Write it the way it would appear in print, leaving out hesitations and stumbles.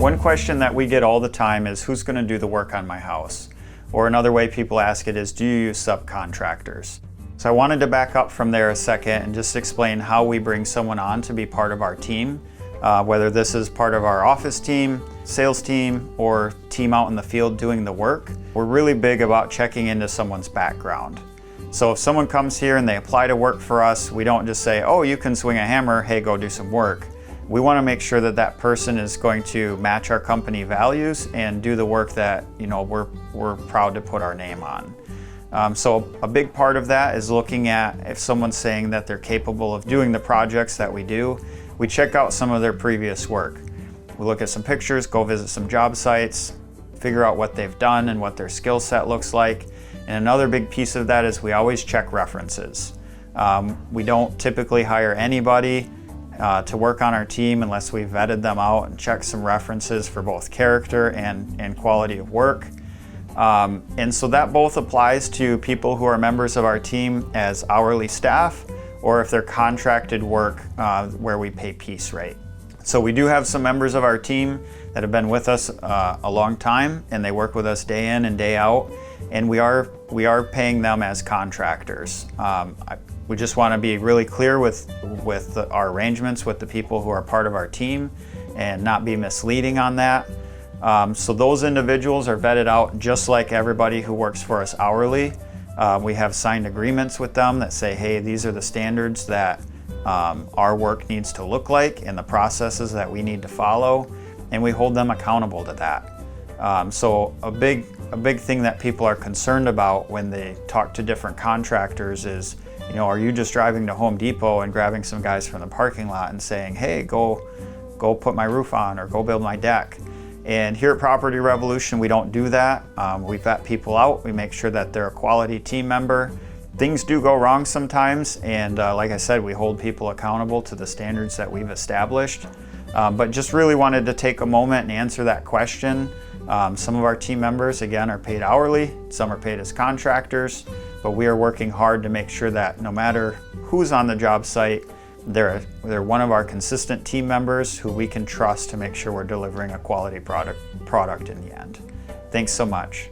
One question that we get all the time is, who's going to do the work on my house? Or another way people ask it is, do you use subcontractors? So I wanted to back up from there a second and just explain how we bring someone on to be part of our team, whether this is part of our office team, sales team, or team out in the field doing the work. We're really big about checking into someone's background. So if someone comes here and they apply to work for us, we don't just say, oh, you can swing a hammer, hey, go do some work. We want to make sure that that person is going to match our company values and do the work that we're proud to put our name on. So a big part of that is looking at if someone's saying that they're capable of doing the projects that we do. We check out some of their previous work. We look at some pictures, go visit some job sites, figure out what they've done and what their skill set looks like. And another big piece of that is we always check references. We don't typically hire anybody to work on our team unless we've vetted them out and checked some references for both character and quality of work. And so that both applies to people who are members of our team as hourly staff, or if they're contracted work where we pay piece rate. So we do have some members of our team that have been with us a long time, and they work with us day in and day out, and we are paying them as contractors. We just want to be really clear with our arrangements with the people who are part of our team and not be misleading on that. So those individuals are vetted out just like everybody who works for us hourly. We have signed agreements with them that say, hey, these are the standards that our work needs to look like and the processes that we need to follow, and we hold them accountable to that. So a big thing that people are concerned about when they talk to different contractors is, are you just driving to Home Depot and grabbing some guys from the parking lot and saying, hey, go put my roof on or go build my deck? And here at Property Revolution, we don't do that. We vet people out. We make sure that they're a quality team member. Things do go wrong sometimes, and like I said, we hold people accountable to the standards that we've established. But just really wanted to take a moment and answer that question. Some of our team members, again, are paid hourly. Some are paid as contractors, but we are working hard to make sure that no matter who's on the job site, they're one of our consistent team members who we can trust to make sure we're delivering a quality product in the end. Thanks so much.